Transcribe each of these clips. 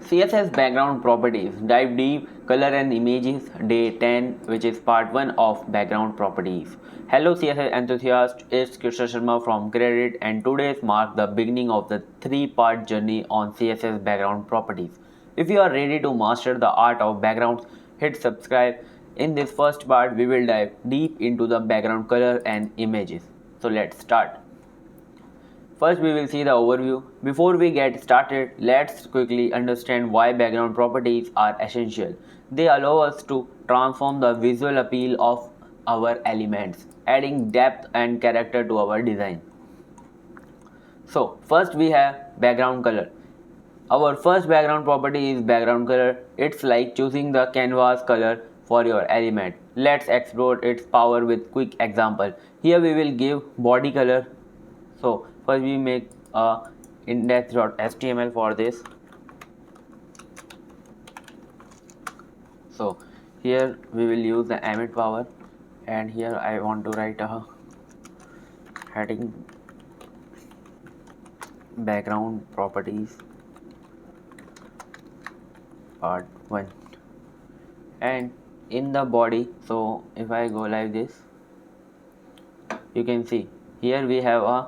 CSS background properties. Dive deep, color and images, day 10, which is part 1 of background properties. Hello CSS enthusiasts, it's Krishna Sharma from Kredict, and today's mark the beginning of the 3-part journey on CSS background properties. If you are ready to master the art of backgrounds, hit subscribe. In this first part, we will dive deep into the background color and images. So let's start. First, we will see the overview. Before we get started, let's quickly understand why background properties are essential. They allow us to transform the visual appeal of our elements, adding depth and character to our design. So, first we have background color. Our first background property is background color. It's like choosing the canvas color for your element. Let's explore its power with quick example. Here we will give body color. So first we make a index.html for this. So here we will use the emit power, and here I want to write a heading background properties part 1, and in the body, so if I go like this, you can see here we have a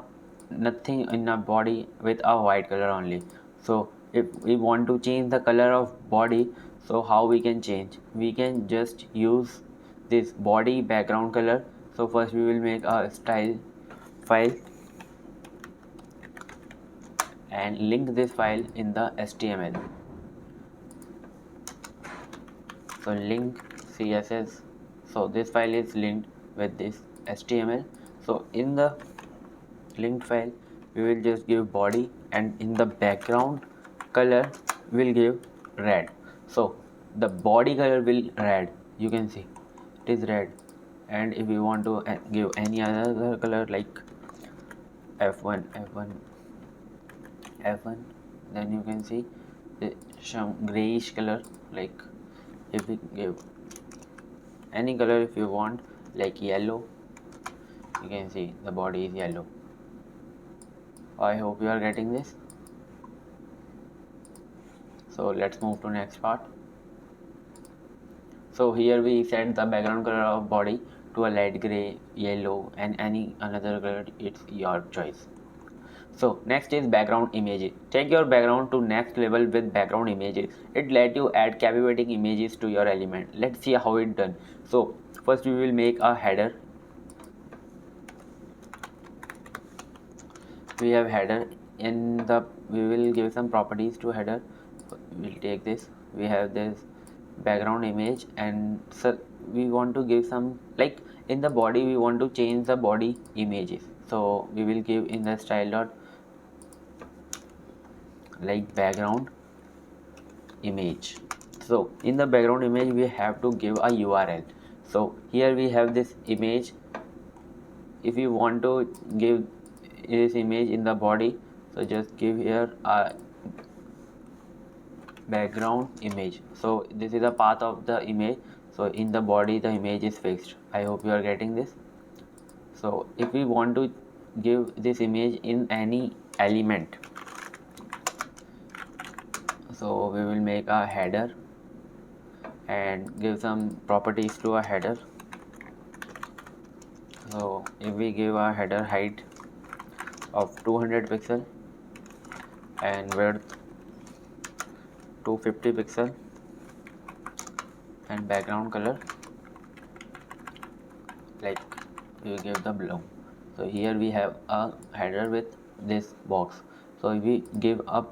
nothing in a body with a white color only. So if we want to change the color of body, so how we can change? We can just use this body background color. So first we will make a style file and link this file in the HTML. So link CSS. So this file is linked with this HTML. So in the linked file we will just give body, and in the background color we'll give red. So the body color will red, you can see it is red, and if you want to give any other color like F1, then you can see some grayish color. Like if we give any color if you want, like yellow, you can see the body is yellow. I hope you are getting this. So let's move to next part. So here we set the background color of body to a light gray, yellow, and any another color, it's your choice. So next is background images. Take your background to next level with background images. It let you add captivating images to your element. Let's see how it done. So first we will make a header. We have header. In the we will give some properties to header. We'll take this. We have this background image, and so we want to give some, like in the body we want to change the body images. So we will give in the style dot like background image. So in the background image we have to give a URL. So here we have this image. If you want to give this image in the body, so just give here a background image. So this is the path of the image. So in the body the image is fixed. I hope you are getting this. So if we want to give this image in any element, so we will make a header and give some properties to a header. So if we give a header height of 200 pixel and width 250 pixel and background color like we give the blue. So here we have a header with this box. So if we give a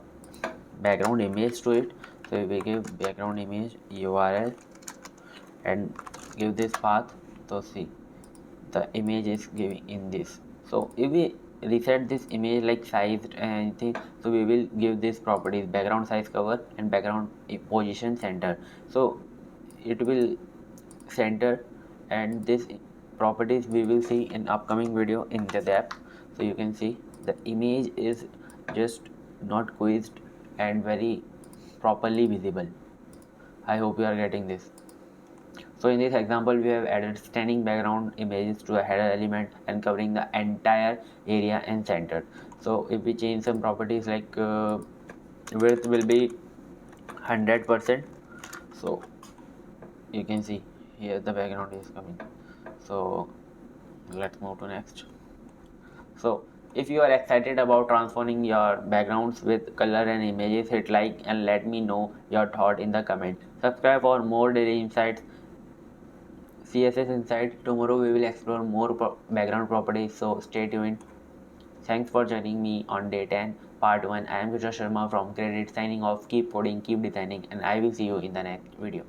background image to it, so if we give background image URL and give this path, so see the image is giving in this. So if we reset this image like size and anything, so we will give this properties background size cover and background position center. So it will center, and this properties we will see in upcoming video in the depth. So you can see the image is just not quizzed and very properly visible. I hope you are getting this. So in this example we have added standing background images to a header element and covering the entire area and center. So if we change some properties like width will be 100%. So you can see here the background is coming. So let's move to next. So if you are excited about transforming your backgrounds with color and images, hit like and let me know your thought in the comment. Subscribe for more daily insights. CSS Insight. Tomorrow we will explore more background properties, so stay tuned. Thanks for joining me on day 10, part 1. I am Vijay Sharma from Kredict signing off. Keep coding, keep designing, and I will see you in the next video.